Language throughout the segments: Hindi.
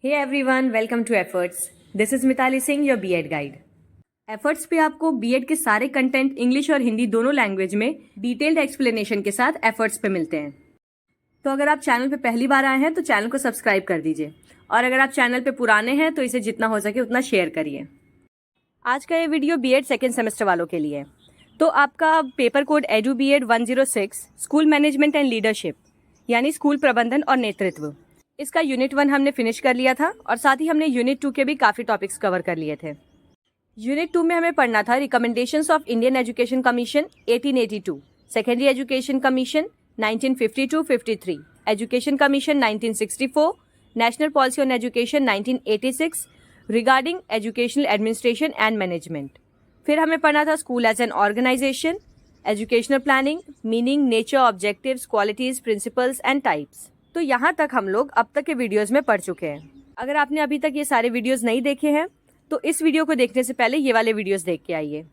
Hey everyone, welcome to Efforts. This is Mitali Singh, your B.Ed guide. Efforts पे आपको बीएड के सारे कंटेंट इंग्लिश और हिंदी दोनों लैंग्वेज में डिटेल्ड एक्सप्लेनेशन के साथ एफर्ट्स पे मिलते हैं। तो अगर आप चैनल पे पहली बार आए हैं तो चैनल को सब्सक्राइब कर दीजिए, और अगर आप चैनल पे पुराने हैं तो इसे जितना हो सके उतना शेयर करिए। आज का ये वीडियो बीएड सेकेंड सेमेस्टर वालों के लिए। तो आपका paper code EDU BEd 106 school management and leadership यानी स्कूल प्रबंधन और नेतृत्व, इसका यूनिट 1 हमने फिनिश कर लिया था और साथ ही हमने यूनिट 2 के भी काफ़ी टॉपिक्स कवर कर लिए थे। यूनिट 2 में हमें पढ़ना था recommendations of Indian education commission 1882, secondary education commission 1952-53, education commission 1964, national policy on education 1986 regarding educational administration and management. फिर हमें पढ़ना था school as an organisation, educational planning, meaning, nature, objectives, qualities, principles and types. तो यहाँ तक हम लोग अब तक के वीडियोस में पढ़ चुके हैं। अगर आपने अभी तक ये सारे वीडियोस नहीं देखे हैं तो इस वीडियो को देखने से पहले ये वाले वीडियोस देख के आइए।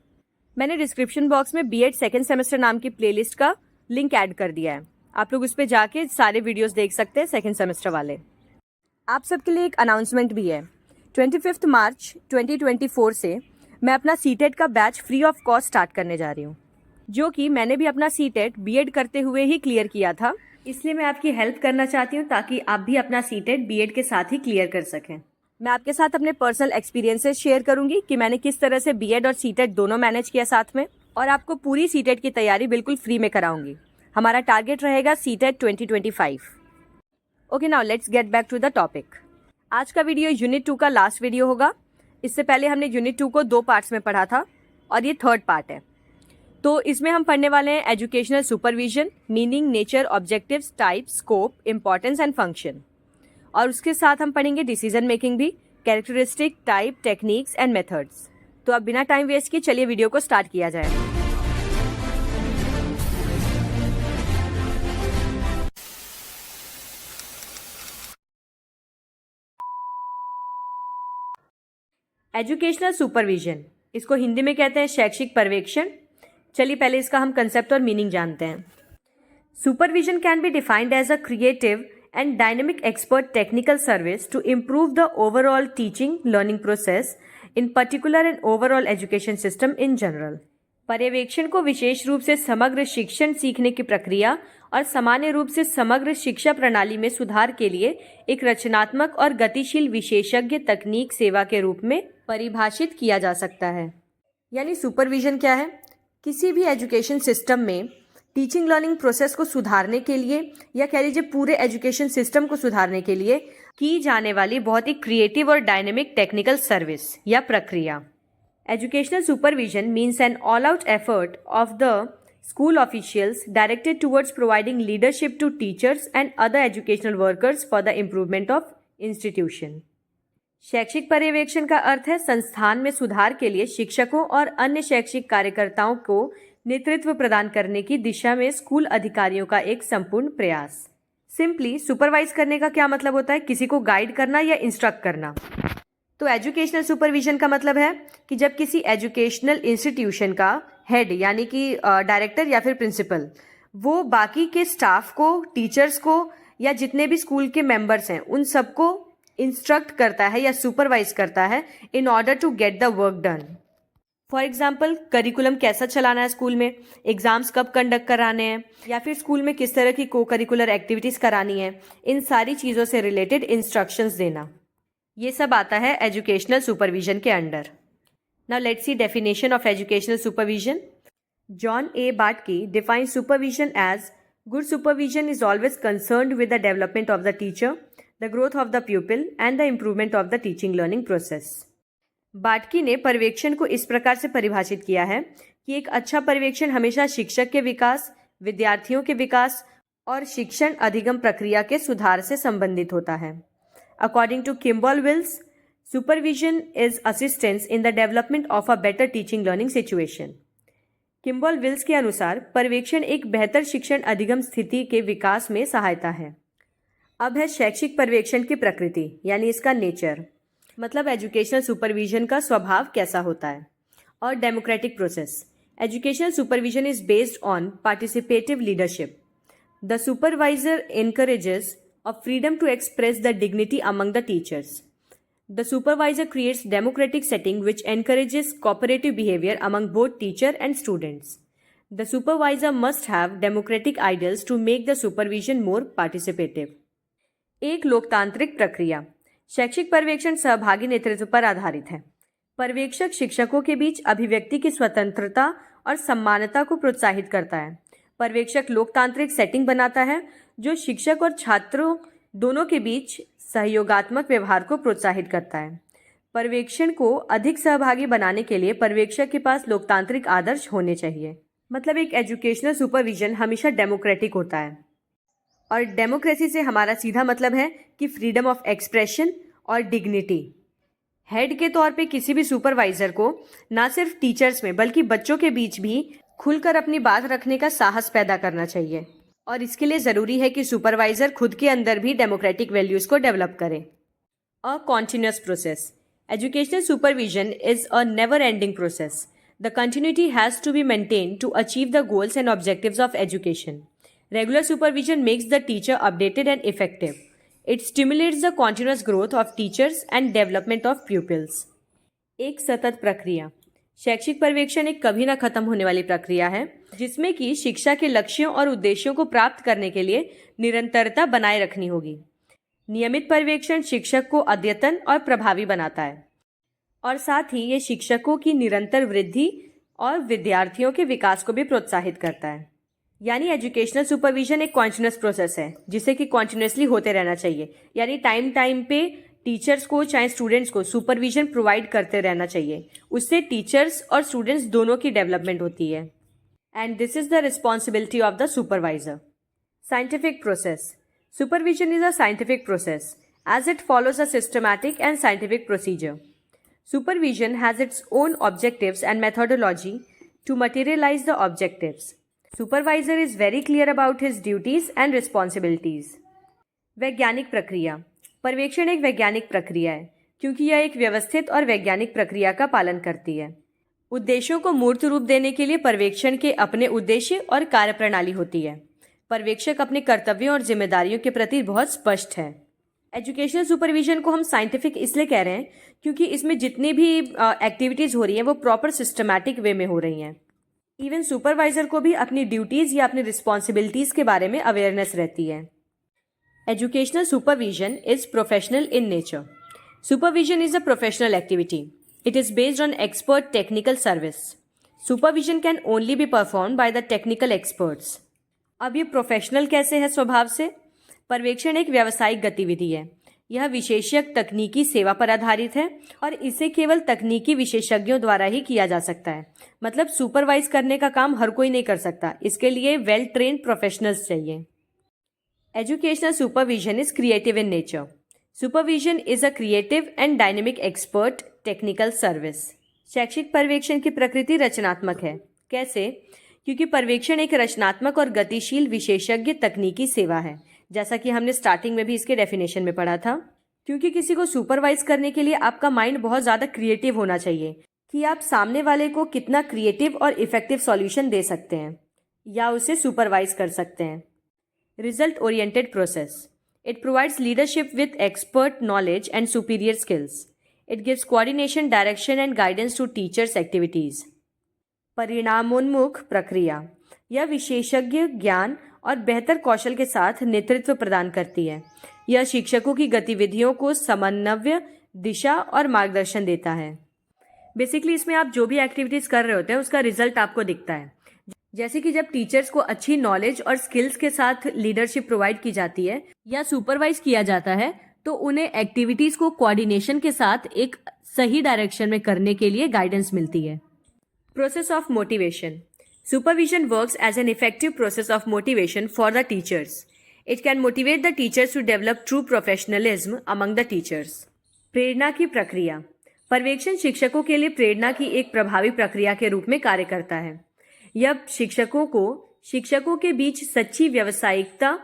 मैंने डिस्क्रिप्शन बॉक्स में बीएड सेकेंड सेमेस्टर नाम की प्लेलिस्ट का लिंक ऐड कर दिया है, आप लोग उस पर जाके सारे वीडियोस देख सकते हैं सेकेंड सेमेस्टर वाले। आप सबके लिए एक अनाउंसमेंट भी है। 25 मार्च 2024 से मैं अपना सीटेट का batch free of cost start करने जा रही हूँ, जो कि मैंने भी अपना सीटेट बीएड करते हुए ही क्लियर किया था। इसलिए मैं आपकी हेल्प करना चाहती हूँ ताकि आप भी अपना सीटेट बीएड के साथ ही क्लियर कर सकें। मैं आपके साथ अपने पर्सनल एक्सपीरियंसेस शेयर करूंगी कि मैंने किस तरह से बीएड और सीटेट दोनों मैनेज किया साथ में, और आपको पूरी सीटेट की तैयारी बिल्कुल फ्री में कराऊंगी। हमारा टारगेट रहेगा CTET 2025। Okay, now let's get back to the topic. आज का वीडियो यूनिट 2 का लास्ट वीडियो होगा। इससे पहले हमने यूनिट 2 को 2 पार्ट्स में पढ़ा था और ये थर्ड पार्ट है। तो इसमें हम पढ़ने वाले हैं educational supervision, meaning, nature, objectives, type, scope, importance and function, और उसके साथ हम पढ़ेंगे डिसीजन मेकिंग भी, characteristic, type, techniques and methods. तो अब बिना टाइम वेस्ट किए चलिए वीडियो को स्टार्ट किया जाए। एजुकेशनल सुपरविजन, इसको हिंदी में कहते हैं शैक्षिक पर्यवेक्षण। चलिए पहले इसका हम कंसेप्ट और मीनिंग जानते हैं। Supervision can be defined as a creative and dynamic expert technical service to improve the overall teaching learning process in particular and overall education system in general। पर्यवेक्षण को विशेष रूप से समग्र शिक्षण सीखने की प्रक्रिया और सामान्य रूप से समग्र शिक्षा प्रणाली में सुधार के लिए एक रचनात्मक और गतिशील विशेषज्ञ तकनीक सेवा के रूप में परिभाषित किया जा सकता है। यानी सुपरविजन क्या है? किसी भी एजुकेशन सिस्टम में टीचिंग लर्निंग प्रोसेस को सुधारने के लिए, या कह लीजिए पूरे एजुकेशन सिस्टम को सुधारने के लिए की जाने वाली बहुत ही क्रिएटिव और डायनेमिक टेक्निकल सर्विस या प्रक्रिया। Educational supervision means an all out effort of the school officials directed towards providing leadership to teachers and other educational workers for the improvement of institution. शैक्षिक पर्यवेक्षण का अर्थ है संस्थान में सुधार के लिए शिक्षकों और अन्य शैक्षिक कार्यकर्ताओं को नेतृत्व प्रदान करने की दिशा में स्कूल अधिकारियों का एक संपूर्ण प्रयास। सिंपली सुपरवाइज करने का क्या मतलब होता है? किसी को गाइड करना या इंस्ट्रक्ट करना। तो एजुकेशनल सुपरविजन का मतलब है कि जब किसी एजुकेशनल इंस्टीट्यूशन का हेड यानी कि डायरेक्टर या फिर प्रिंसिपल वो बाकी के स्टाफ को, टीचर्स को या जितने भी स्कूल के मेंबर्स हैं उन सबको इंस्ट्रक्ट करता है या सुपरवाइज करता है in order to get the work done. For example, curriculum कैसा चलाना है स्कूल में, एग्जाम्स कब कंडक्ट कराने हैं, या फिर स्कूल में किस तरह की को करिकुलर एक्टिविटीज करानी है, इन सारी चीज़ों से रिलेटेड इंस्ट्रक्शंस देना। ये सब आता है एजुकेशनल सुपरविजन के under. Now let's see definition of educational supervision. John A Batki defines supervision as good supervision is always concerned with the development of the teacher, the growth of the pupil and the improvement of the teaching learning process. Batki ने पर्यवेक्षण को इस प्रकार से परिभाषित किया है कि एक अच्छा पर्यवेक्षण हमेशा शिक्षक के विकास, विद्यार्थियों के विकास और शिक्षण अधिगम प्रक्रिया के सुधार से संबंधित होता है। According to Kimball Wiles, supervision is assistance in the development of a better teaching learning situation. Kimball Wiles के अनुसार पर्यवेक्षण एक बेहतर शिक्षण अधिगम स्थिति के विकास में सहायता है। अब है शैक्षिक पर्यवेक्षण की प्रकृति यानी इसका नेचर, मतलब एजुकेशनल सुपरविजन का स्वभाव कैसा होता है। और democratic process, educational supervision is based on participative leadership. The supervisor encourages of freedom to express the dignity among the teachers. The supervisor creates democratic setting which encourages cooperative behavior among both teacher and students. The supervisor must have democratic ideals to make the supervision more participative. एक लोकतांत्रिक प्रक्रिया। शैक्षिक पर्यवेक्षण सहभागी नेतृत्व पर आधारित है। पर्यवेक्षक शिक्षकों के बीच अभिव्यक्ति की स्वतंत्रता और समानता को प्रोत्साहित करता है। पर्यवेक्षक लोकतांत्रिक सेटिंग बनाता है जो शिक्षक और छात्रों दोनों के बीच सहयोगात्मक व्यवहार को प्रोत्साहित करता है। पर्यवेक्षण को अधिक सहभागी बनाने के लिए पर्यवेक्षक के पास लोकतांत्रिक आदर्श होने चाहिए। मतलब एक एजुकेशनल सुपरविजन हमेशा डेमोक्रेटिक होता है, और डेमोक्रेसी से हमारा सीधा मतलब है कि फ्रीडम ऑफ एक्सप्रेशन और डिग्निटी। हेड के तौर पे किसी भी सुपरवाइजर को ना सिर्फ टीचर्स में बल्कि बच्चों के बीच भी खुलकर अपनी बात रखने का साहस पैदा करना चाहिए, और इसके लिए ज़रूरी है कि सुपरवाइजर खुद के अंदर भी डेमोक्रेटिक वैल्यूज़ को डेवलप करे। A continuous process. Educational supervision is a never ending process. The continuity has to be maintained to achieve the goals and objectives of education. Regular supervision makes the teacher updated and effective. It stimulates the continuous growth of teachers and development of pupils. एक सतत प्रक्रिया। शैक्षिक पर्यवेक्षण एक कभी ना खत्म होने वाली प्रक्रिया है जिसमें कि शिक्षा के लक्ष्यों और उद्देश्यों को प्राप्त करने के लिए निरंतरता बनाए रखनी होगी। नियमित पर्यवेक्षण शिक्षक को अद्यतन और प्रभावी बनाता है, और साथ ही ये शिक्षकों की निरंतर वृद्धि और विद्यार्थियों के विकास को भी प्रोत्साहित करता है। यानी एजुकेशनल सुपरविजन एक कॉन्टिन्यूस प्रोसेस है जिसे कि कॉन्टिन्यूसली होते रहना चाहिए। यानी टाइम टाइम पे टीचर्स को चाहे स्टूडेंट्स को सुपरविजन प्रोवाइड करते रहना चाहिए। उससे टीचर्स और स्टूडेंट्स दोनों की डेवलपमेंट होती है। And this is the responsibility of the supervisor. Scientific process. Supervision is a scientific process as it follows a systematic and scientific procedure. Supervision has its own objectives and methodology to materialize the objectives. Supervisor is very clear about his duties and responsibilities. वैज्ञानिक प्रक्रिया। पर्यवेक्षण एक वैज्ञानिक प्रक्रिया है क्योंकि यह एक व्यवस्थित और वैज्ञानिक प्रक्रिया का पालन करती है। उद्देश्यों को मूर्त रूप देने के लिए पर्यवेक्षण के अपने उद्देश्य और कार्यप्रणाली होती है। पर्यवेक्षक अपने कर्तव्यों और जिम्मेदारियों के प्रति बहुत स्पष्ट है। एजुकेशनल सुपरविजन को हम साइंटिफिक इसलिए कह रहे हैं क्योंकि इसमें जितनी भी एक्टिविटीज़ हो रही हैं वो प्रॉपर सिस्टमैटिक वे में हो रही हैं। इवन सुपरवाइजर को भी अपनी ड्यूटीज़ या अपनी रिस्पॉन्सिबिलिटीज़ के बारे में अवेयरनेस रहती है। Educational supervision is professional in nature. Supervision is a professional activity. It is based on expert technical service. Supervision can only be perform by the technical experts. अब ये प्रोफेशनल कैसे है स्वभाव से? पर्यवेक्षण एक व्यावसायिक गतिविधि है। यह विशेषज्ञ तकनीकी सेवा पर आधारित है और इसे केवल तकनीकी विशेषज्ञों द्वारा ही किया जा सकता है। मतलब सुपरवाइज करने का काम हर कोई नहीं कर सकता, इसके लिए वेल ट्रेन्ड प्रोफेशनल्स चाहिए। Educational supervision is creative in nature. Supervision is a creative and dynamic expert technical service. शैक्षिक पर्यवेक्षण की प्रकृति रचनात्मक है। कैसे? क्योंकि पर्यवेक्षण एक रचनात्मक और गतिशील विशेषज्ञ तकनीकी सेवा है, जैसा कि हमने स्टार्टिंग में भी इसके डेफिनेशन में पढ़ा था। क्योंकि किसी को सुपरवाइज करने के लिए आपका माइंड बहुत ज़्यादा क्रिएटिव होना चाहिए कि आप सामने वाले को कितना क्रिएटिव और इफेक्टिव सॉल्यूशन दे सकते हैं या उसे सुपरवाइज कर सकते हैं। Result oriented process. It provides leadership with expert knowledge and superior skills. It gives coordination, direction and guidance to teachers activities. परिणामोन्मुख प्रक्रिया. यह विशेषज्ञ ज्ञान और बेहतर कौशल के साथ नेतृत्व प्रदान करती है। यह शिक्षकों की गतिविधियों को समन्वय, दिशा और मार्गदर्शन देता है। बेसिकली इसमें आप जो भी एक्टिविटीज़ कर रहे होते हैं उसका रिजल्ट आपको दिखता है। जैसे कि जब टीचर्स को अच्छी नॉलेज और स्किल्स के साथ लीडरशिप प्रोवाइड की जाती है या सुपरवाइज किया जाता है तो उन्हें एक्टिविटीज़ को कोऑर्डिनेशन के साथ एक सही डायरेक्शन में करने के लिए गाइडेंस मिलती है। Process of motivation. Supervision works as an effective process of motivation for the teachers. It can motivate the teachers to develop true professionalism among the teachers. प्रेरणा की प्रक्रिया. पर्यवेक्षण शिक्षकों के लिए प्रेरणा की एक प्रभावी प्रक्रिया के रूप में कार्य करता है। यह शिक्षकों के बीच सच्ची व्यावसायिकता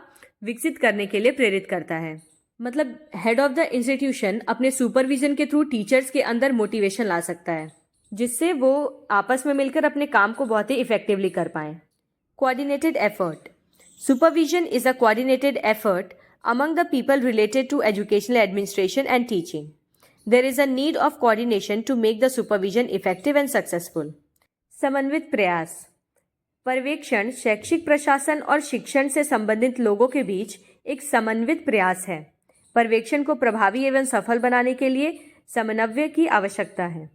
विकसित करने के लिए प्रेरित करता है। मतलब हेड ऑफ द इंस्टीट्यूशन अपने सुपरविजन के थ्रू टीचर्स के अंदर मोटिवेशन ला सकता है जिससे वो आपस में मिलकर अपने काम को बहुत ही इफेक्टिवली कर पाएं। Coordinated effort. Supervision is a coordinated effort among the people related to educational administration and teaching. There is a need of coordination to make the supervision effective and successful. समन्वित प्रयास। पर्यवेक्षण शैक्षिक प्रशासन और शिक्षण से संबंधित लोगों के बीच एक समन्वित प्रयास है। पर्यवेक्षण को प्रभावी एवं सफल बनाने के लिए समन्वय की आवश्यकता है।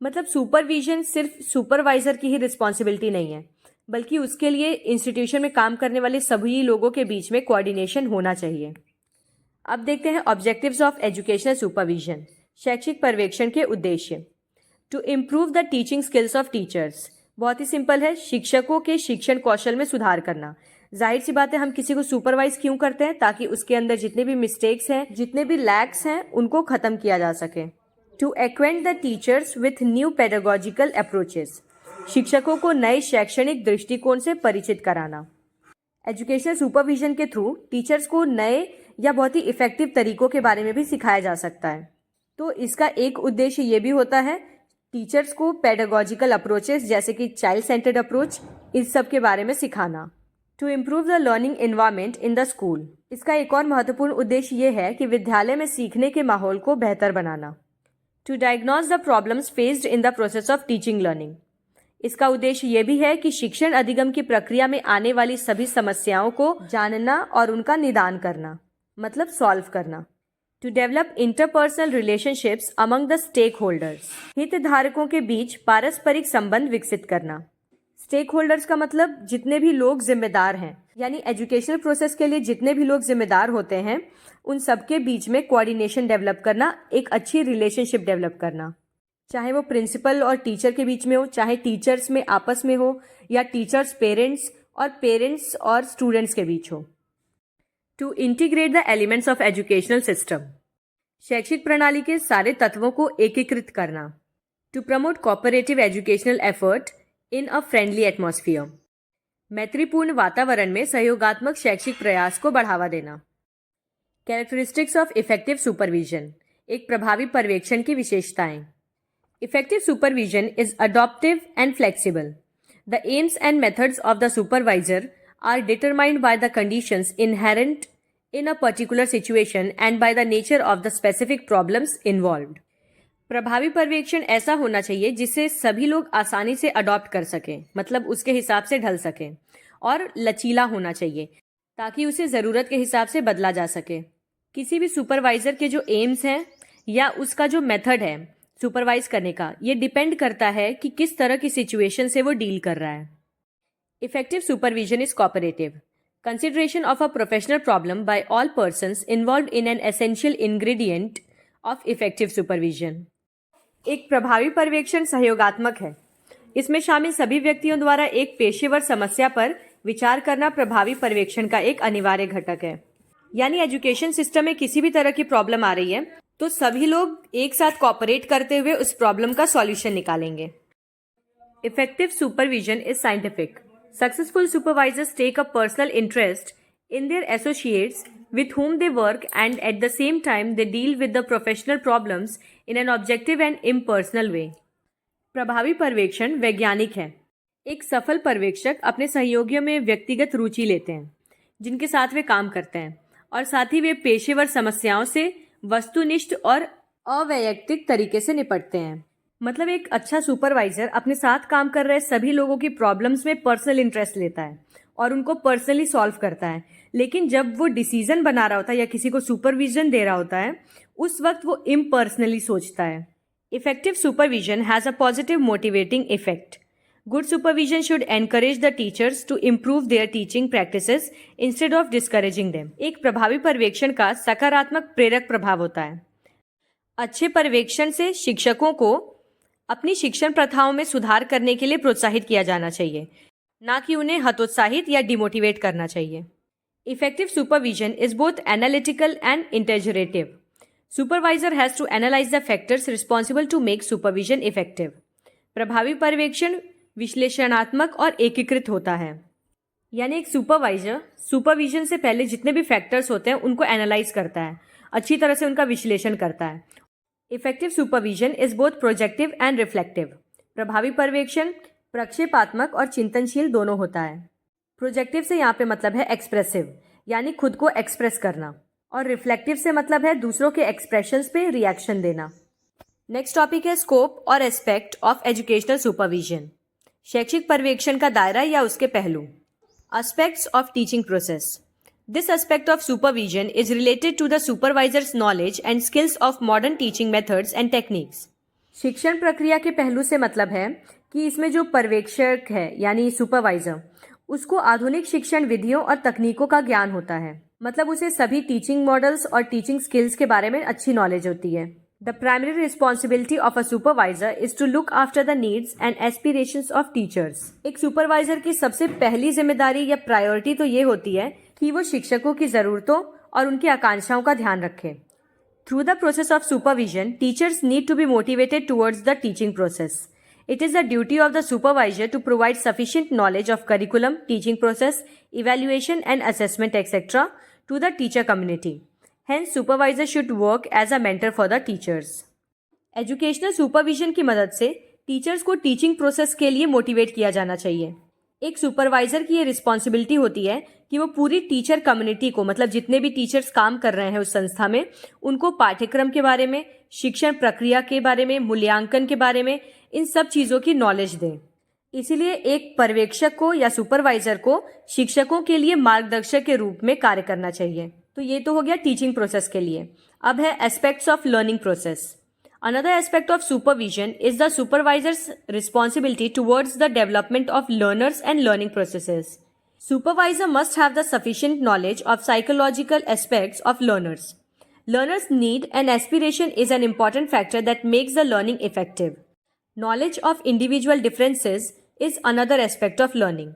मतलब सुपरविजन सिर्फ सुपरवाइजर की ही रिस्पॉन्सिबिलिटी नहीं है, बल्कि उसके लिए इंस्टीट्यूशन में काम करने वाले सभी लोगों के बीच में कोऑर्डिनेशन होना चाहिए। अब देखते हैं ऑब्जेक्टिव्स ऑफ एजुकेशनल सुपरविजन, शैक्षिक पर्यवेक्षण के उद्देश्य। To improve the teaching skills of teachers, बहुत ही सिंपल है, शिक्षकों के शिक्षण कौशल में सुधार करना। जाहिर सी बात है, हम किसी को सुपरवाइज क्यों करते हैं? ताकि उसके अंदर जितने भी मिस्टेक्स हैं, जितने भी लैक्स हैं, उनको खत्म किया जा सके। To acquaint the teachers with new pedagogical approaches, शिक्षकों को नए शैक्षणिक दृष्टिकोण से परिचित कराना। एजुकेशनल सुपरविजन के थ्रू टीचर्स को नए या बहुत ही इफेक्टिव तरीकों के बारे में भी सिखाया जा सकता है। तो इसका एक उद्देश्य ये भी होता है टीचर्स को पेडागोजिकल अप्रोचेस जैसे कि चाइल्ड सेंटर्ड अप्रोच, इस सब के बारे में सिखाना। To improve the learning environment in the school, इसका एक और महत्वपूर्ण उद्देश्य ये है कि विद्यालय में सीखने के माहौल को बेहतर बनाना। To diagnose the problems faced in the process of teaching learning, इसका उद्देश्य यह भी है कि शिक्षण अधिगम की प्रक्रिया में आने वाली सभी समस्याओं को जानना और उनका निदान करना, मतलब सॉल्व करना। To develop interpersonal relationships among the stakeholders, हितधारकों के बीच पारस्परिक संबंध विकसित करना। स्टेक होल्डर्स का मतलब जितने भी लोग जिम्मेदार हैं, यानी एजुकेशनल प्रोसेस के लिए जितने भी लोग जिम्मेदार होते हैं, उन सबके बीच में कोऑर्डिनेशन डेवलप करना, एक अच्छी रिलेशनशिप डेवलप करना। चाहे वो प्रिंसिपल और टीचर के बीच में हो, चाहे टीचर्स में आपस में हो, या टीचर्स पेरेंट्स और पेरेंट्स और स्टूडेंट्स के बीच हो। To integrate the elements of educational system, शैक्षिक प्रणाली के सारे तत्वों को एकीकृत करना। To promote cooperative educational effort in a friendly atmosphere, मैत्रीपूर्ण वातावरण में सहयोगात्मक शैक्षिक प्रयास को बढ़ावा देना। कैरेक्टरिस्टिक्स ऑफ इफेक्टिव सुपरविजन, एक प्रभावी पर्यवेक्षण की विशेषताएं। Effective supervision is adaptive and flexible. The aims and methods of the supervisor are determined by the conditions inherent in a particular situation and by the nature of the specific problems involved. प्रभावी पर्यवेक्षण ऐसा होना चाहिए जिससे सभी लोग आसानी से अडॉप्ट कर सकें, मतलब उसके हिसाब से ढल सकें, और लचीला होना चाहिए ताकि उसे ज़रूरत के हिसाब से बदला जा सके। किसी भी सुपरवाइजर के जो एम्स हैं या उसका जो मेथड है सुपरवाइज करने का, ये डिपेंड करता है कि किस तरह की सिचुएशन से वो डील कर रहा है। Effective supervision is cooperative consideration of a professional problem by all persons involved in an essential ingredient of effective supervision. एक प्रभावी पर्यवेक्षण सहयोगात्मक है। इसमें शामिल सभी व्यक्तियों द्वारा एक पेशेवर समस्या पर विचार करना प्रभावी पर्यवेक्षण का एक अनिवार्य घटक है। यानी एजुकेशन सिस्टम में किसी भी तरह की प्रॉब्लम आ रही है तो सभी लोग एक साथ कोऑपरेट करते हुए उस प्रॉब्लम का सॉल्यूशन निकालेंगे। Effective supervision is scientific. Successful supervisors take a personal interest in their associates with whom they work and at the same time they deal with the professional problems in an objective and impersonal way. प्रभावी पर्यवेक्षण वैज्ञानिक है। एक सफल पर्यवेक्षक अपने सहयोगियों में व्यक्तिगत रुचि लेते हैं जिनके साथ वे काम करते हैं, और साथ ही वे पेशेवर समस्याओं से वस्तुनिष्ठ और अवैयक्तिक तरीके से निपटते हैं। मतलब एक अच्छा सुपरवाइजर अपने साथ काम कर रहे सभी लोगों की प्रॉब्लम्स में पर्सनल इंटरेस्ट लेता है और उनको पर्सनली सॉल्व करता है, लेकिन जब वो डिसीजन बना रहा होता है या किसी को सुपरविजन दे रहा होता है उस वक्त वो इम्पर्सनली सोचता है। Effective supervision has a positive motivating effect. Good supervision should encourage the teachers to improve their teaching practices instead of discouraging them. एक प्रभावी पर्यवेक्षण का सकारात्मक प्रेरक प्रभाव होता है। अच्छे पर्यवेक्षण से शिक्षकों को अपनी शिक्षण प्रथाओं में सुधार करने के लिए प्रोत्साहित किया जाना चाहिए, ना कि उन्हें हतोत्साहित या डिमोटिवेट करना चाहिए। Effective supervision is both analytical and interpretative. Supervisor has to analyse the factors responsible to make supervision effective. प्रभावी पर्यवेक्षण विश्लेषणात्मक और एकीकृत होता है। यानी एक सुपरवाइजर सुपरविजन से पहले जितने भी फैक्टर्स होते हैं उनको एनालाइज करता है, अच्छी तरह से उनका विश्लेषण करता है। Effective supervision is both projective and reflective. प्रभावी पर्यवेक्षण प्रक्षेपात्मक और चिंतनशील दोनों होता है। प्रोजेक्टिव से यहाँ पे मतलब है एक्सप्रेसिव, यानी खुद को एक्सप्रेस करना, और रिफ्लेक्टिव से मतलब है दूसरों के एक्सप्रेशंस पे रिएक्शन देना। नेक्स्ट टॉपिक है स्कोप और एस्पेक्ट ऑफ एजुकेशनल सुपरविजन, शैक्षिक पर्यवेक्षण का दायरा या उसके पहलू। Aspects of teaching process. This aspect of supervision is related to the supervisor's knowledge and skills of modern teaching methods and techniques. शिक्षण प्रक्रिया के पहलू से मतलब है कि इसमें जो पर्यवेक्षक है यानी सुपरवाइजर, उसको आधुनिक शिक्षण विधियों और तकनीकों का ज्ञान होता है, मतलब उसे सभी टीचिंग मॉडल्स और टीचिंग स्किल्स के बारे में अच्छी नॉलेज होती है। The primary responsibility of a supervisor is to look after the needs and aspirations of teachers. एक सुपरवाइजर की सबसे पहली जिम्मेदारी या प्रायोरिटी तो ये होती है कि वो शिक्षकों की ज़रूरतों और उनकी आकांक्षाओं का ध्यान रखें। Through the process of supervision, teachers need to be motivated towards the teaching process. It is the duty of the supervisor to provide sufficient knowledge of curriculum, teaching process, evaluation and assessment, etc. to the teacher community. Hence, supervisor should work as a mentor for the teachers. Educational supervision की मदद से टीचर्स को टीचिंग प्रोसेस के लिए मोटिवेट किया जाना चाहिए। एक सुपरवाइजर की ये रिस्पॉन्सिबिलिटी होती है कि वो पूरी टीचर कम्युनिटी को, मतलब जितने भी टीचर्स काम कर रहे हैं उस संस्था में, उनको पाठ्यक्रम के बारे में, शिक्षण प्रक्रिया के बारे में, मूल्यांकन के बारे में, इन सब चीज़ों की नॉलेज दें। इसीलिए एक पर्यवेक्षक को या सुपरवाइजर को शिक्षकों के लिए मार्गदर्शक के रूप में कार्य करना चाहिए। तो ये तो हो गया टीचिंग प्रोसेस के लिए। अब है aspects of learning process. Another aspect of supervision is the supervisor's responsibility towards the development of learners and learning processes. Supervisor must have the sufficient knowledge of psychological aspects of learners. Learners' need and aspiration is an important factor that makes the learning effective. Knowledge of individual differences is another aspect of learning.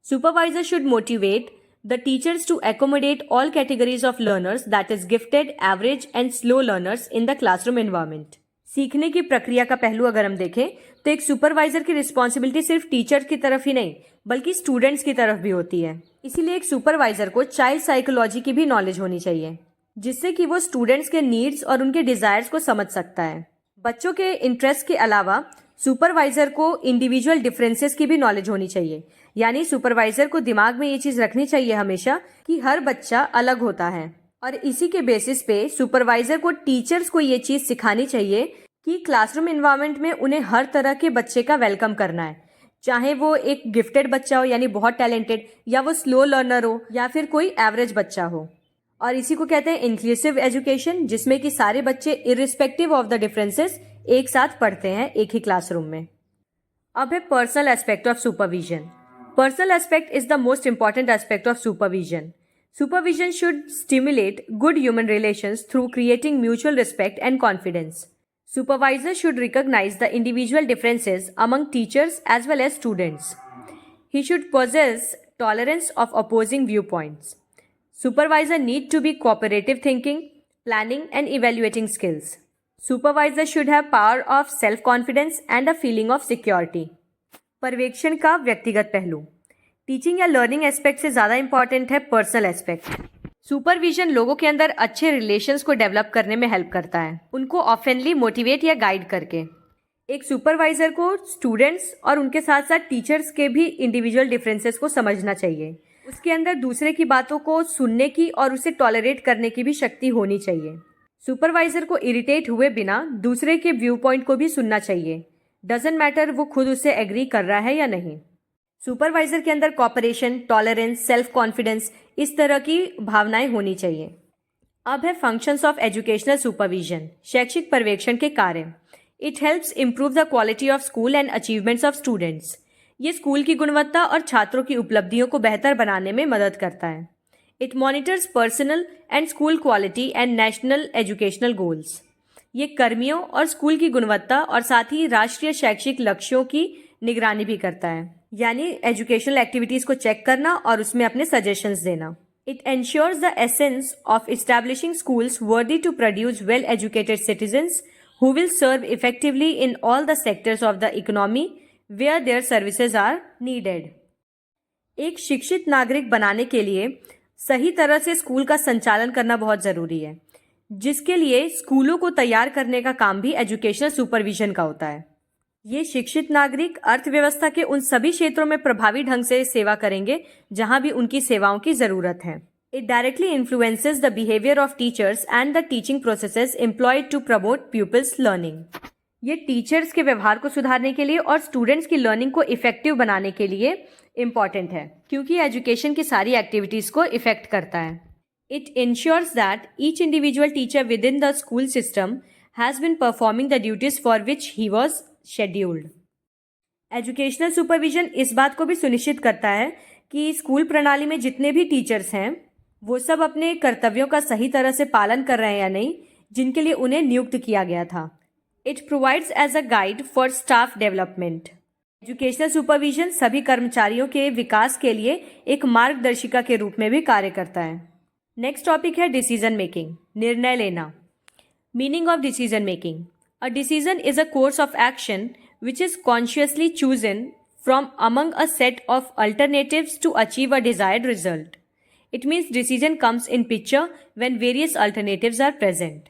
Supervisor should motivate the teachers to accommodate all categories of learners, that is gifted, average and slow learners in the classroom environment. सीखने की प्रक्रिया का पहलू अगर हम देखें तो एक सुपरवाइजर की रिस्पॉन्सिबिलिटी सिर्फ टीचर की तरफ ही नहीं बल्कि स्टूडेंट्स की तरफ भी होती है। इसीलिए एक सुपरवाइजर को चाइल्ड साइकोलॉजी की भी नॉलेज होनी चाहिए, जिससे कि वो स्टूडेंट्स के नीड्स और उनके डिजायर्स को समझ सकता है। बच्चों के इंटरेस्ट के अलावा सुपरवाइजर को इंडिविजुअल डिफरेंसेस की भी नॉलेज होनी चाहिए, यानी सुपरवाइजर को दिमाग में ये चीज रखनी चाहिए हमेशा कि हर बच्चा अलग होता है, और इसी के बेसिस पे सुपरवाइजर को टीचर्स को ये चीज सिखानी चाहिए कि क्लासरूम एनवायरनमेंट में उन्हें हर तरह के बच्चे का वेलकम करना है, चाहे वो एक गिफ्टेड बच्चा हो यानी बहुत टैलेंटेड, या वो स्लो लर्नर हो, या फिर कोई एवरेज बच्चा हो। और इसी को कहते हैं इंक्लूसिव एजुकेशन, जिसमें कि सारे बच्चे इररिस्पेक्टिव ऑफ द डिफरेंसेस एक साथ पढ़ते हैं एक ही क्लासरूम में। अब है personal aspect of supervision. Personal aspect is the most important aspect of supervision. Supervision should stimulate good human relations through creating mutual respect and confidence. Supervisor should recognize the individual differences among teachers as well as students. He should possess tolerance of opposing viewpoints. Supervisor need to be cooperative thinking, planning and evaluating skills. Supervisor should have power of self-confidence and a feeling of security. पर्यवेक्षण का व्यक्तिगत पहलू। टीचिंग या लर्निंग एस्पेक्ट से ज़्यादा इंपॉर्टेंट है पर्सनल एस्पेक्ट। सुपरविजन लोगों के अंदर अच्छे रिलेशंस को डेवलप करने में हेल्प करता है, उनको ऑफेनली मोटिवेट या गाइड करके। एक सुपरवाइजर को स्टूडेंट्स और उनके साथ साथ टीचर्स के भी इंडिविजुअल डिफरेंसेस को समझना चाहिए। उसके अंदर दूसरे की बातों को सुनने की और उसे टॉलरेट करने की भी शक्ति होनी चाहिए। सुपरवाइजर को इरिटेट हुए बिना दूसरे के व्यू पॉइंट को भी सुनना चाहिए, डजंट मैटर वो खुद उससे एग्री कर रहा है या नहीं। सुपरवाइजर के अंदर कॉपरेशन, टॉलरेंस, सेल्फ कॉन्फिडेंस, इस तरह की भावनाएं होनी चाहिए। अब है फंक्शंस ऑफ एजुकेशनल सुपरविजन, शैक्षिक पर्यवेक्षण के कार्य। It helps improve the quality of school and achievements of students. ये स्कूल की गुणवत्ता और छात्रों की उपलब्धियों को बेहतर बनाने में मदद करता है। It monitors personal and school quality and national educational goals. ये कर्मियों और स्कूल की गुणवत्ता और साथ ही राष्ट्रीय शैक्षिक लक्ष्यों की निगरानी भी करता है, यानी एजुकेशनल एक्टिविटीज को चेक करना और उसमें अपने सजेशंस देना। It ensures the essence of establishing schools worthy to produce well educated citizens who will serve effectively in all the sectors of the economy where their services are needed. एक शिक्षित नागरिक बनाने के लिए सही तरह से स्कूल का संचालन करना बहुत ज़रूरी है, जिसके लिए स्कूलों को तैयार करने का काम भी एजुकेशनल सुपरविजन का होता है। ये शिक्षित नागरिक अर्थव्यवस्था के उन सभी क्षेत्रों में प्रभावी ढंग से सेवा करेंगे जहां भी उनकी सेवाओं की ज़रूरत है। It directly influences the behavior of teachers and the teaching processes employed to promote pupils' learning. ये टीचर्स के व्यवहार को सुधारने के लिए और स्टूडेंट्स की लर्निंग को इफेक्टिव बनाने के लिए इम्पॉर्टेंट है, क्योंकि एजुकेशन की सारी एक्टिविटीज़ को इफेक्ट करता है. It ensures that each individual teacher within the school system has been performing the duties for which he was scheduled. Educational supervision इस बात को भी सुनिश्चित करता है कि स्कूल प्रणाली में जितने भी टीचर्स हैं वो सब अपने कर्तव्यों का सही तरह से पालन कर रहे हैं या नहीं, जिनके लिए उन्हें नियुक्त किया गया था. It provides as a guide for staff development. एजुकेशनल सुपरविजन सभी कर्मचारियों के विकास के लिए एक मार्गदर्शिका के रूप में भी कार्य करता है. नेक्स्ट टॉपिक है डिसीजन मेकिंग, निर्णय लेना. Meaning of decision making. A decision is a course of action which is consciously chosen from among a set of alternatives to achieve a desired result. It means decision comes in picture when various alternatives are present.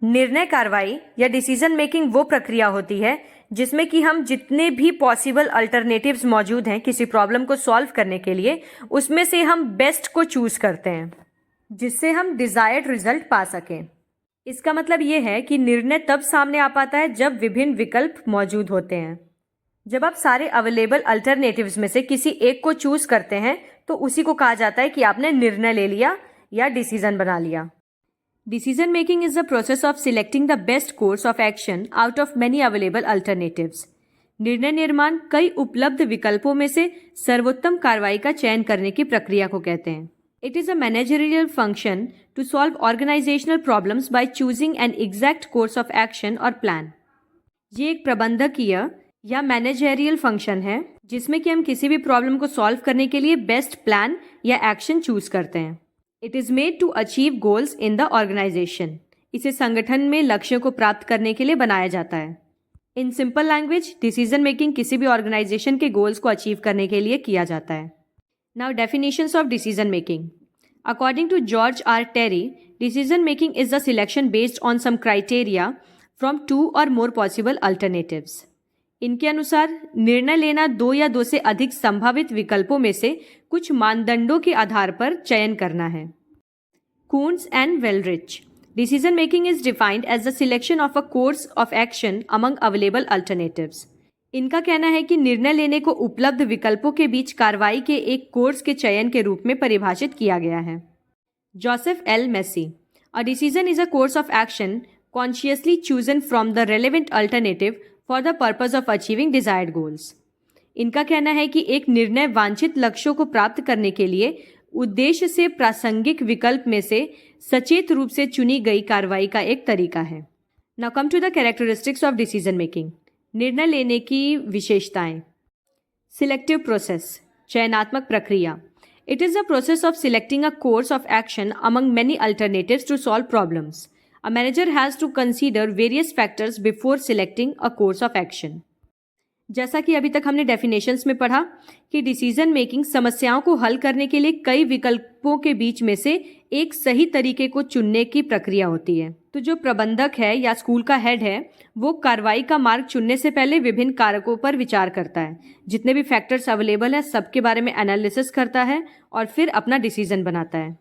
निर्णय कार्रवाई या डिसीजन मेकिंग वो प्रक्रिया होती है जिसमें कि हम जितने भी पॉसिबल अल्टरनेटिव्स मौजूद हैं किसी प्रॉब्लम को सॉल्व करने के लिए, उसमें से हम बेस्ट को चूज करते हैं जिससे हम डिजायर्ड रिजल्ट पा सकें. इसका मतलब ये है कि निर्णय तब सामने आ पाता है जब विभिन्न विकल्प मौजूद होते हैं. जब आप सारे अवेलेबल अल्टरनेटिव्स में से किसी एक को चूज करते हैं तो उसी को कहा जाता है कि आपने निर्णय ले लिया या डिसीजन बना लिया. Decision making is the process of selecting the best course of action out of many available alternatives. निर्णय निर्माण कई उपलब्ध विकल्पों में से सर्वोत्तम कार्रवाई का चयन करने की प्रक्रिया को कहते हैं. It is a managerial function to solve organizational problems by choosing an exact course of action or plan. ये एक प्रबंधकीय या मैनेजरियल फंक्शन है जिसमें कि हम किसी भी प्रॉब्लम को सॉल्व करने के लिए बेस्ट प्लान या एक्शन चूज करते हैं. It is made to achieve goals in the organisation. इसे संगठन में लक्ष्यों को प्राप्त करने के लिए बनाया जाता है. In simple language, decision making किसी भी ऑर्गेनाइजेशन के गोल्स को अचीव करने के लिए किया जाता है. Now, definitions of decision making. According to George R. Terry, decision making is the selection based on some criteria from two or more possible alternatives. इनके अनुसार निर्णय लेना दो या दो से अधिक संभावित विकल्पों में से कुछ मानदंडों के आधार पर चयन करना है. Kuntz and Welrich. Decision making is defined as the selection of a course of action among available alternatives. इनका कहना है कि निर्णय लेने को उपलब्ध विकल्पों के बीच कार्रवाई के एक कोर्स के चयन के रूप में परिभाषित किया गया है. Joseph L Massie. A decision is a course of action consciously chosen from the relevant alternative for the purpose of achieving desired goals. इनका कहना है कि एक निर्णय वांछित लक्ष्यों को प्राप्त करने के लिए उद्देश्य से प्रासंगिक विकल्प में से सचेत रूप से चुनी गई कार्रवाई का एक तरीका है. Now come to the characteristics of decision making. निर्णय लेने की विशेषताएं. सिलेक्टिव प्रोसेस, चयनात्मक प्रक्रिया. It is the process of selecting a course of action among many alternatives to solve problems. A manager has to consider various factors before selecting a course of action. जैसा कि अभी तक हमने डेफिनेशंस में पढ़ा कि डिसीजन मेकिंग समस्याओं को हल करने के लिए कई विकल्पों के बीच में से एक सही तरीके को चुनने की प्रक्रिया होती है. तो जो प्रबंधक है या स्कूल का हेड है वो कार्रवाई का मार्ग चुनने से पहले विभिन्न कारकों पर विचार करता है. जितने भी फैक्टर्स अवेलेबल है सबके बारे में एनालिसिस करता है और फिर अपना डिसीजन बनाता है.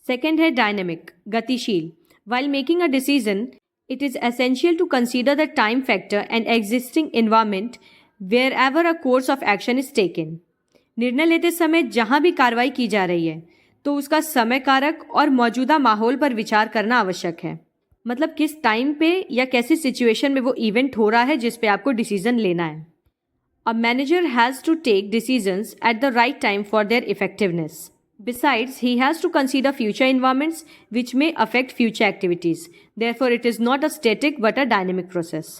सेकेंड है डायनेमिक, गतिशील. While making a decision it is essential to consider the time factor and existing environment wherever a course of action is taken. निर्णय लेते समय जहां भी कार्रवाई की जा रही है तो उसका समय कारक और मौजूदा माहौल पर विचार करना आवश्यक है. मतलब किस टाइम पे या कैसी सिचुएशन में वो इवेंट हो रहा है जिस पे आपको डिसीजन लेना है. A manager has to take decisions at the right time for their effectiveness. Besides, he has to consider future environments which may affect future activities. Therefore, it is not a static but a dynamic process.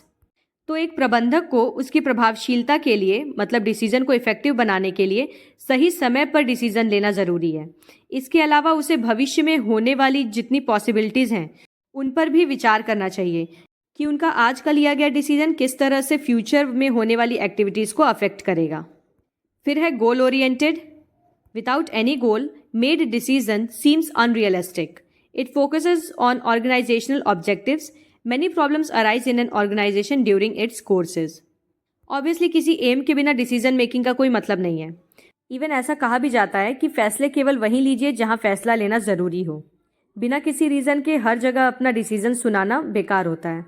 तो एक प्रबंधक को उसकी प्रभावशीलता के लिए मतलब डिसीजन को इफेक्टिव बनाने के लिए सही समय पर डिसीजन लेना ज़रूरी है. इसके अलावा उसे भविष्य में होने वाली जितनी पॉसिबिलिटीज़ हैं उन पर भी विचार करना चाहिए कि उनका आज का लिया गया डिसीजन किस तरह से फ्यूचर में होने वाली एक्टिविटीज़ को अफेक्ट करेगा. फिर है goal oriented. Without any goal made decision seems unrealistic. It focuses on organisational objectives. Many problems arise in an organization during its courses. Obviously किसी एम के बिना डिसीजन मेकिंग का कोई मतलब नहीं है. इवन ऐसा कहा भी जाता है कि फैसले केवल वहीं लीजिए जहां फैसला लेना ज़रूरी हो। बिना किसी रीज़न के हर जगह अपना डिसीजन सुनाना बेकार होता है।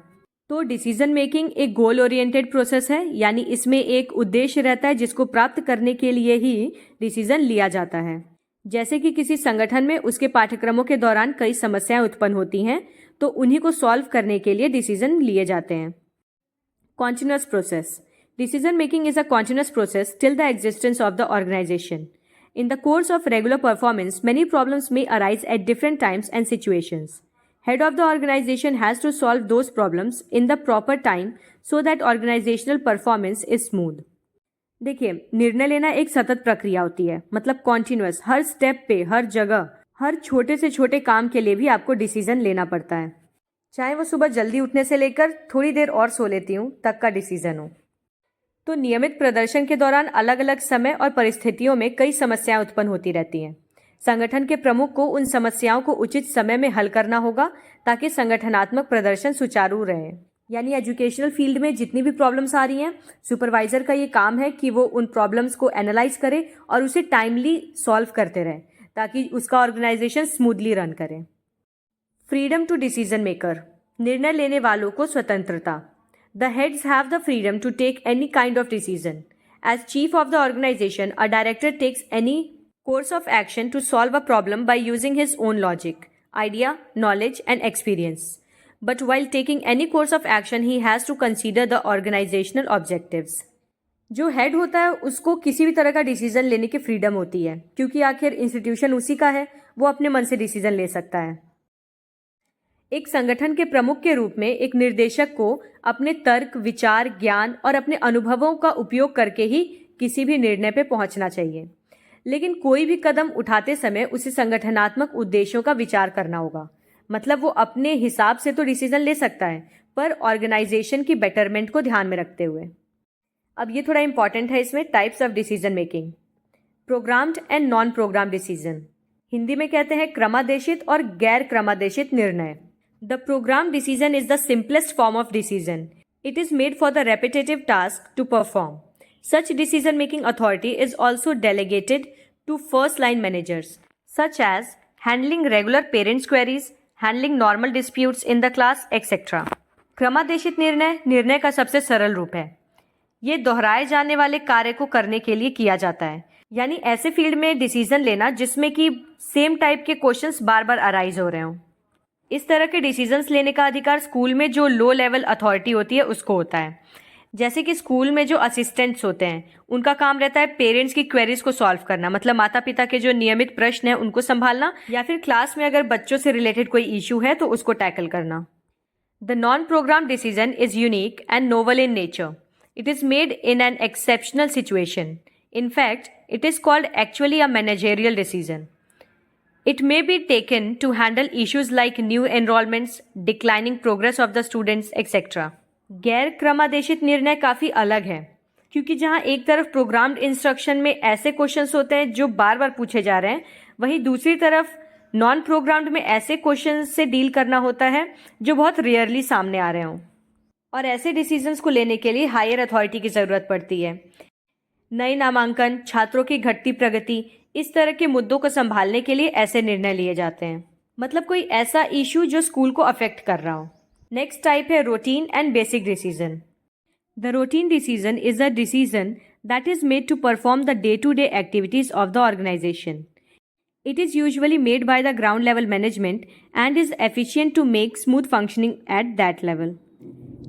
तो डिसीजन मेकिंग एक गोल ओरिएंटेड प्रोसेस है, यानी इसमें एक उद्देश्य रहता है जिसको प्राप्त करने के लिए ही डिसीजन लिया जाता है। जैसे कि किसी संगठन में उसके पाठ्यक्रमों के दौरान कई समस्याएं उत्पन्न होती हैं, तो उन्हीं को सॉल्व करने के लिए डिसीजन लिए जाते हैं। Continuous process. Decision making is a continuous process till the existence of the organization. In the course of regular performance, many problems may arise at different times and situations. Head of the organization has to solve those problems in the proper time so that organizational performance is smooth. देखिए, निर्णय लेना एक सतत प्रक्रिया होती है, मतलब कॉन्टिन्यूअस। हर स्टेप पे, हर जगह, हर छोटे से छोटे काम के लिए भी आपको डिसीजन लेना पड़ता है, चाहे वो सुबह जल्दी उठने से लेकर थोड़ी देर और सो लेती हूँ तक का डिसीजन हो। तो नियमित प्रदर्शन के दौरान अलग अलग समय और परिस्थितियों में कई समस्याएं उत्पन्न होती रहती हैं। संगठन के प्रमुख को उन समस्याओं को उचित समय में हल करना होगा ताकि संगठनात्मक प्रदर्शन सुचारू रहे। यानी एजुकेशनल फील्ड में जितनी भी प्रॉब्लम्स आ रही हैं, सुपरवाइजर का ये काम है कि वो उन प्रॉब्लम्स को एनालाइज करे और उसे टाइमली सॉल्व करते रहे ताकि उसका ऑर्गेनाइजेशन स्मूथली रन करे। Freedom to decision maker. निर्णय लेने वालों को स्वतंत्रता। The heads have the freedom to take any kind of decision. As chief of the organization, a director takes any course of action to solve a problem by using his own logic, idea, knowledge, and experience. But while taking any course of action, he has to consider the organizational objectives. जो हेड होता है उसको किसी भी तरह का डिसीजन लेने की फ्रीडम होती है, क्योंकि आखिर इंस्टीट्यूशन उसी का है, वो अपने मन से डिसीजन ले सकता है। एक संगठन के प्रमुख के रूप में एक निर्देशक को अपने तर्क, विचार, ज्ञान और अपने अनुभवों का उपयोग करके ही किसी भी निर्णय पर पहुंचना चाहिए। लेकिन कोई भी कदम उठाते समय उसे संगठनात्मक उद्देश्यों का विचार करना होगा। मतलब वो अपने हिसाब से तो डिसीजन ले सकता है, पर ऑर्गेनाइजेशन की बेटरमेंट को ध्यान में रखते हुए। अब ये थोड़ा इंपॉर्टेंट है, इसमें types of decision making. Programmed and non program decision, Hindi में कहते हैं क्रमादेशित और गैर क्रमादेशित निर्णय। The program decision is the simplest form of decision. It is made for the repetitive task to perform. Such decision-making authority is also delegated to first-line managers, such as handling regular parents' queries, handling normal disputes in the class, etc. क्रमादेशित निर्णय का सबसे सरल रूप है। ये दोहराए जाने वाले कार्य को करने के लिए किया जाता है, यानी ऐसे फील्ड में डिसीजन लेना जिसमें कि सेम टाइप के क्वेश्चंस बार बार अराइज हो रहे हों। इस तरह के डिसीजंस लेने का अधिकार स्कूल में जो लो लेवल अथॉरिटी होती है उसको होता है। जैसे कि स्कूल में जो असिस्टेंट्स होते हैं उनका काम रहता है पेरेंट्स की क्वेरीज को सॉल्व करना, मतलब माता पिता के जो नियमित प्रश्न हैं उनको संभालना, या फिर क्लास में अगर बच्चों से रिलेटेड कोई इशू है तो उसको टैकल करना। The non program decision is unique and novel in nature. It is made in an exceptional situation. In fact, it is called actually a managerial decision. It may be taken to handle issues like new enrollments, declining progress of the students, etc. गैर क्रमादेशित निर्णय काफ़ी अलग है, क्योंकि जहाँ एक तरफ प्रोग्राम्ड इंस्ट्रक्शन में ऐसे क्वेश्चंस होते हैं जो बार बार पूछे जा रहे हैं, वहीं दूसरी तरफ नॉन प्रोग्राम्ड में ऐसे क्वेश्चंस से डील करना होता है जो बहुत रेयरली सामने आ रहे हों, और ऐसे डिसीजंस को लेने के लिए हायर अथॉरिटी की ज़रूरत पड़ती है। नए नामांकन, छात्रों की घटती प्रगति, इस तरह के मुद्दों को संभालने के लिए ऐसे निर्णय लिए जाते हैं, मतलब कोई ऐसा इशू जो स्कूल को अफेक्ट कर रहा हो। नेक्स्ट टाइप है routine and basic decision. The routine decision is a decision that is made to perform the day to day activities of the organisation. It is usually made by the ground level management and is efficient to make smooth functioning at that level.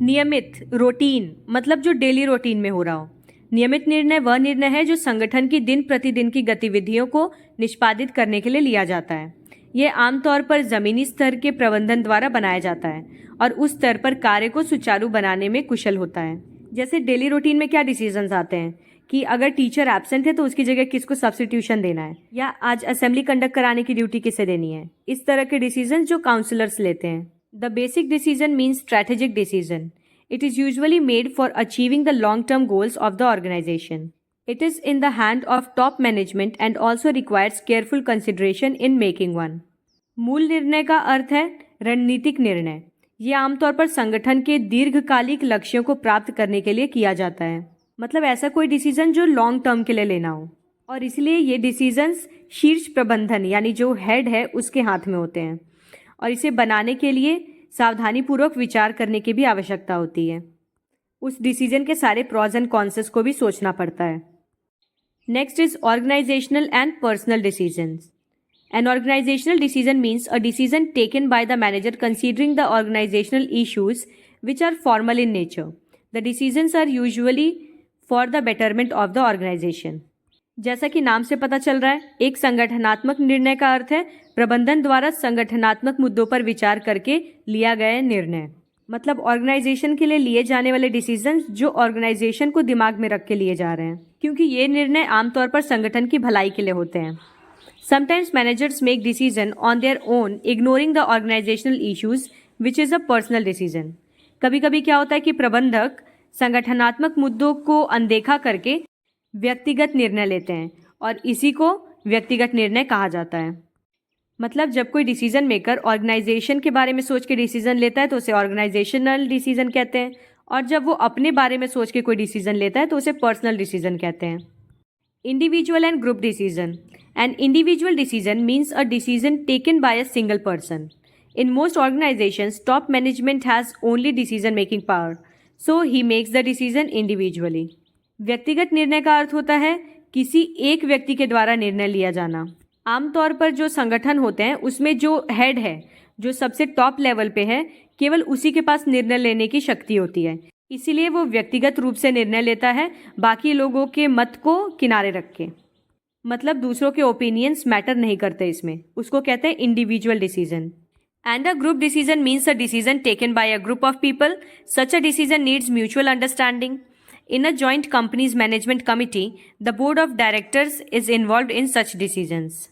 नियमित, रूटीन, मतलब जो डेली रूटीन में हो रहा हो. नियमित निर्णय वह निर्णय है जो संगठन की दिन प्रतिदिन की गतिविधियों को निष्पादित करने के लिए लिया जाता है. यह आमतौर पर जमीनी स्तर के प्रबंधन द्वारा बनाया जाता है और उस स्तर पर कार्य को सुचारू बनाने में कुशल होता है. जैसे डेली रूटीन में क्या डिसीजंस आते हैं कि अगर टीचर एब्सेंट है तो उसकी जगह किसको सब्स्टिट्यूशन देना है, या आज असेंबली कंडक्ट कराने की ड्यूटी किसे देनी है. इस तरह के डिसीजन जो काउंसलर्स लेते हैं. The basic decision means strategic decision. It is usually made for achieving the long-term goals of the organization. It is in the hand of top management and also requires careful consideration in making one. मूल निर्णय का अर्थ है रणनीतिक निर्णय. ये आमतौर पर संगठन के दीर्घकालिक लक्ष्यों को प्राप्त करने के लिए किया जाता है, मतलब ऐसा कोई डिसीजन जो लॉन्ग टर्म के लिए लेना हो. और इसलिए ये डिसीजंस शीर्ष प्रबंधन यानी जो हेड है उसके हाथ में होते हैं, और इसे बनाने के लिए सावधानीपूर्वक विचार करने की भी आवश्यकता होती है। उस डिसीजन के सारे प्रॉज एंड कॉन्सेस को भी सोचना पड़ता है। Next is organisational and personal decisions. An organizational decision means a decision taken by the manager considering the organizational issues which are formal in nature. The decisions are usually for the betterment of the organization. जैसा कि नाम से पता चल रहा है, एक संगठनात्मक निर्णय का अर्थ है प्रबंधन द्वारा संगठनात्मक मुद्दों पर विचार करके लिया गया निर्णय। मतलब ऑर्गेनाइजेशन के लिए लिए जाने वाले डिसीजन जो ऑर्गेनाइजेशन को दिमाग में रख के लिए जा रहे हैं, क्योंकि ये निर्णय आमतौर पर संगठन की भलाई के लिए होते हैं। Sometimes managers make decision on their own, ignoring the organizational issues, which is a personal decision. कभी कभी क्या होता है कि प्रबंधक संगठनात्मक मुद्दों को अनदेखा करके व्यक्तिगत निर्णय लेते हैं, और इसी को व्यक्तिगत निर्णय कहा जाता है। मतलब जब कोई डिसीजन मेकर ऑर्गेनाइजेशन के बारे में सोच के डिसीजन लेता है तो उसे ऑर्गेनाइजेशनल डिसीजन कहते हैं, और जब वो अपने बारे में सोच के कोई डिसीजन लेता है तो उसे पर्सनल डिसीजन कहते हैं। Individual and group decision. An individual decision means a decision taken by a single person. In most organizations, top management has only decision-making power, so he makes the decision individually. व्यक्तिगत निर्णय का अर्थ होता है किसी एक व्यक्ति के द्वारा निर्णय लिया जाना। आमतौर पर जो संगठन होते हैं उसमें जो हेड है, जो सबसे टॉप लेवल पे है, केवल उसी के पास निर्णय लेने की शक्ति होती है, इसीलिए वो व्यक्तिगत रूप से निर्णय लेता है, बाकी लोगों के मत को किनारे रख के। मतलब दूसरों के ओपिनियंस मैटर नहीं करते इसमें, उसको कहते हैं individual decision. And a group decision means a decision taken by a group of people. Such a decision needs mutual understanding. In a joint companies management committee, the board of directors is involved in such decisions.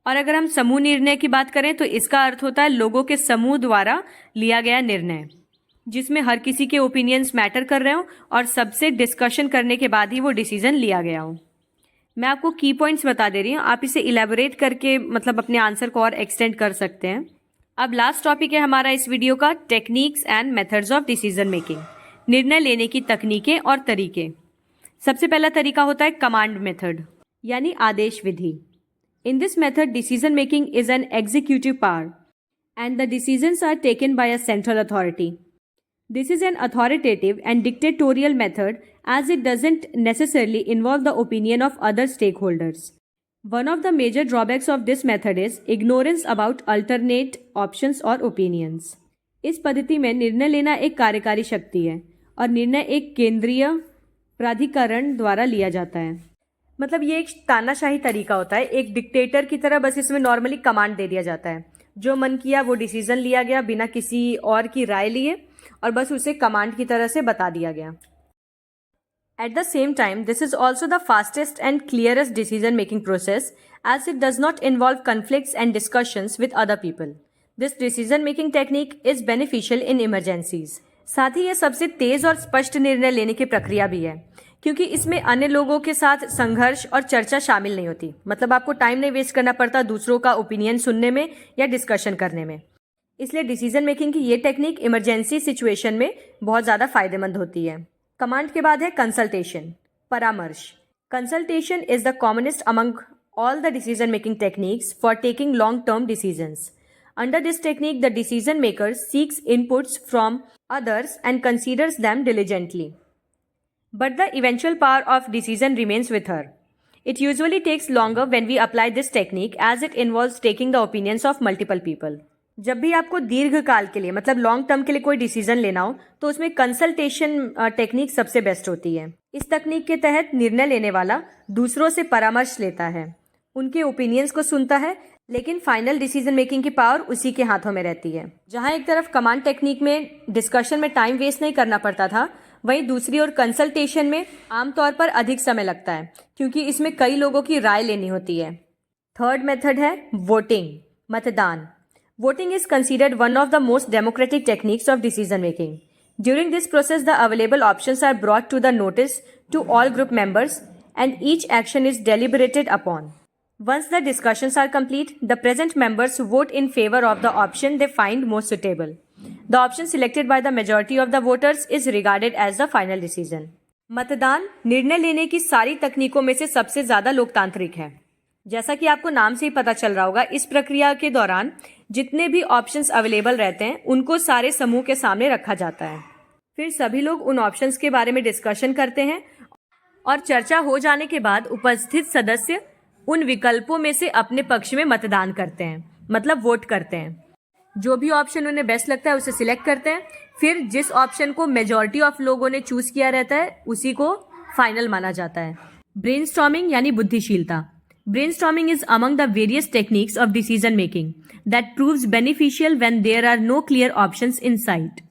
और अगर हम समूह निर्णय की बात करें तो इसका अर्थ होता है लोगों के समूह द्वारा लिया गया निर्णय, जिसमें हर किसी के ओपिनियंस मैटर कर रहे हो और सबसे डिस्कशन करने के बाद ही वो डिसीजन लिया गया हो। मैं आपको की पॉइंट्स बता दे रही हूँ, आप इसे इलेबोरेट करके मतलब अपने आंसर को और एक्सटेंड कर सकते हैं। अब लास्ट टॉपिक है हमारा इस वीडियो का, techniques and methods of decision making. निर्णय लेने की तकनीकें और तरीके। सबसे पहला तरीका होता है कमांड मेथड, यानी आदेश विधि। In this method decision making is an executive power and the decisions are taken by a central authority. This is an authoritative and dictatorial method as it doesn't necessarily involve the opinion of other stakeholders. One of the major drawbacks of this method is ignorance about alternate options or opinions. इस पद्धति में निर्णय लेना एक कार्यकारी शक्ति है और निर्णय एक केंद्रीय प्राधिकरण द्वारा लिया जाता है। मतलब ये एक तानाशाही तरीका होता है, एक डिक्टेटर की तरह बस इसमें नॉर्मली कमांड दे दिया जाता है। जो मन किया वो डिसीजन लिया गया बिना किसी और की राय लिए, और बस उसे कमांड की तरह से बता दिया गया। At the same time this is also the fastest and clearest decision making process as it does not involve conflicts and discussions with other people. This decision making technique is beneficial in emergencies. साथ ही यह सबसे तेज और स्पष्ट निर्णय लेने की प्रक्रिया भी है, क्योंकि इसमें अन्य लोगों के साथ संघर्ष और चर्चा शामिल नहीं होती। मतलब आपको टाइम नहीं वेस्ट करना पड़ता दूसरों का ओपिनियन सुनने में या डिस्कशन करने में। इसलिए डिसीजन मेकिंग की ये टेक्निक इमरजेंसी सिचुएशन में बहुत ज़्यादा फायदेमंद होती है। कमांड के बाद है कंसल्टेशन, परामर्श. Consultation is the commonest among all the decision making techniques for taking long term decisions. Under this technique, the decision maker seeks inputs from others and considers them diligently. But the eventual power of decision remains with her. It usually takes longer when we apply this technique as it involves taking the opinions of multiple people. जब भी आपको दीर्घकाल के लिए मतलब लॉन्ग टर्म के लिए कोई डिसीजन लेना हो तो उसमें कंसल्टेशन टेक्निक सबसे बेस्ट होती है. इस तकनीक के तहत निर्णय लेने वाला दूसरों से परामर्श लेता है, उनके ओपिनियंस को सुनता है, लेकिन फाइनल डिसीजन मेकिंग की पावर उसी के हाथों में रहती है. जहां एक तरफ कमांड टेक्निक में डिस्कशन में टाइम वेस्ट नहीं करना पड़ता था, वहीं दूसरी ओर कंसल्टेशन में आमतौर पर अधिक समय लगता है, क्योंकि इसमें कई लोगों की राय लेनी होती है. थर्ड मेथड है वोटिंग, मतदान. Voting is considered one of the most democratic techniques of decision making. During this process, the available options are brought to the notice to all group members and each action is deliberated upon. Once the discussions are complete, the present members vote in favor of the option they find most suitable. The option selected by the majority of the voters is regarded as the final decision. मतदान निर्णय लेने की सारी तकनीकों में से सबसे ज्यादा लोकतांत्रिक है। जैसा कि आपको नाम से ही पता चल रहा होगा, इस प्रक्रिया के दौरान जितने भी ऑप्शंस अवेलेबल रहते हैं उनको सारे समूह के सामने रखा जाता है। फिर सभी लोग उन ऑप्शंस के बारे में डिस्कशन करते हैं और चर्चा हो जाने के बाद उपस्थित सदस्य उन विकल्पों में से अपने पक्ष में मतदान करते हैं, मतलब वोट करते हैं। जो भी ऑप्शन उन्हें बेस्ट लगता है उसे सिलेक्ट करते हैं। फिर जिस ऑप्शन को मेजॉरिटी ऑफ लोगों ने चूज किया रहता है उसी को फाइनल माना जाता है। ब्रेनस्टॉर्मिंग यानी बुद्धिशीलता। Brainstorming is among the various techniques of decision making that proves beneficial when there are no clear options in sight.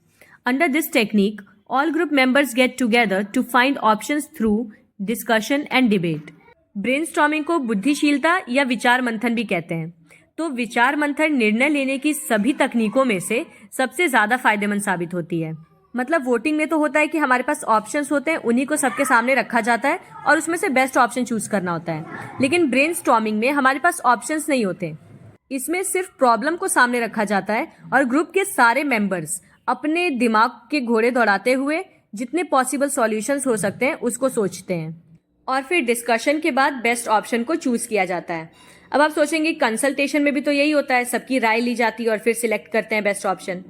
Under this technique, all group members get together to find options through discussion and debate. Brainstorming को बुद्धिशीलता या विचार मंथन भी कहते हैं। तो विचार मंथन निर्णय लेने की सभी तकनीकों में से सबसे ज्यादा फायदेमंद साबित होती है। मतलब वोटिंग में तो होता है कि हमारे पास ऑप्शंस होते हैं, उन्हीं को सबके सामने रखा जाता है और उसमें से बेस्ट ऑप्शन चूज करना होता है। लेकिन ब्रेनस्टॉर्मिंग में हमारे पास ऑप्शंस नहीं होते, इसमें सिर्फ प्रॉब्लम को सामने रखा जाता है और ग्रुप के सारे मेंबर्स अपने दिमाग के घोड़े दौड़ाते हुए जितने पॉसिबल सॉल्यूशंस हो सकते हैं उसको सोचते हैं और फिर डिस्कशन के बाद बेस्ट ऑप्शन को चूज किया जाता है। अब आप सोचेंगे कंसल्टेशन में भी तो यही होता है, सबकी राय ली जाती है और फिर सिलेक्ट करते हैं बेस्ट ऑप्शन।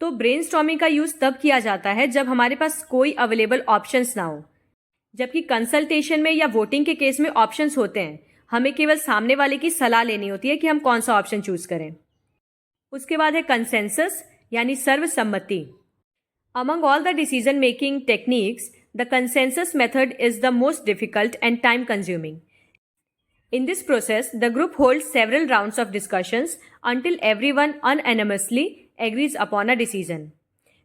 तो ब्रेनस्टॉर्मिंग का यूज तब किया जाता है जब हमारे पास कोई अवेलेबल ऑप्शंस ना हो, जबकि कंसल्टेशन में या वोटिंग के केस में ऑप्शंस होते हैं। हमें केवल सामने वाले की सलाह लेनी होती है कि हम कौन सा ऑप्शन चूज करें। उसके बाद है कंसेंसस यानी सर्वसम्मति। Among all the decision making techniques the consensus method is the most difficult and time consuming. In this process, the group holds several rounds of discussions until everyone unanimously agrees upon a decision.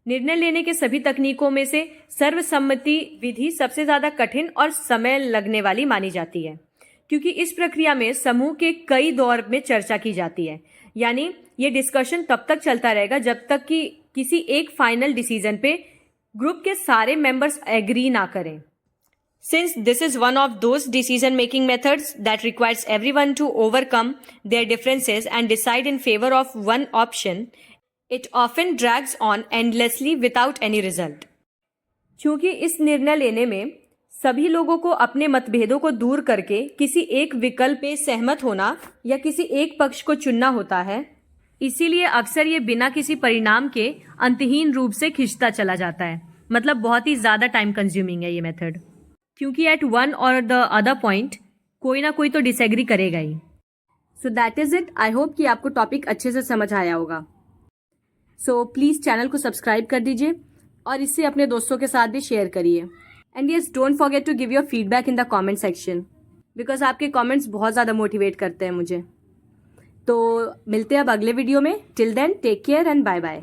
निर्णय लेने के सभी तकनीकों में से सर्वसम्मति विधि सबसे ज्यादा कठिन और समय लगने वाली मानी जाती है, क्योंकि इस प्रक्रिया में समूह के कई दौर में चर्चा की जाती है। यानी ये डिस्कशन तब तक चलता रहेगा जब तक कि किसी एक फाइनल डिसीजन पे ग्रुप के सारे मेंबर्स एग्री ना करें। Since this is one of those decision making methods that requires everyone to overcome their differences and decide in favor of one option, it often drags on endlessly without any result. क्योंकि इस निर्णय लेने में सभी लोगों को अपने मतभेदों को दूर करके किसी एक विकल्प पे सहमत होना या किसी एक पक्ष को चुनना होता है, इसीलिए अक्सर ये बिना किसी परिणाम के अंतहीन रूप से खिंचता चला जाता है। मतलब बहुत ही ज्यादा टाइम कंज्यूमिंग है ये मेथड, क्योंकि at one or the other point कोई ना कोई तो डिसएग्री करेगा ही। So that is it. I hope कि आपको टॉपिक अच्छे से समझ आया होगा। सो प्लीज चैनल को सब्सक्राइब कर दीजिए और इससे अपने दोस्तों के साथ भी शेयर करिए। And yes, don't forget to give your feedback in the comment section, because आपके कमेंट्स बहुत ज़्यादा मोटिवेट करते हैं मुझे। तो मिलते हैं अब अगले वीडियो में। Till then take care and bye bye.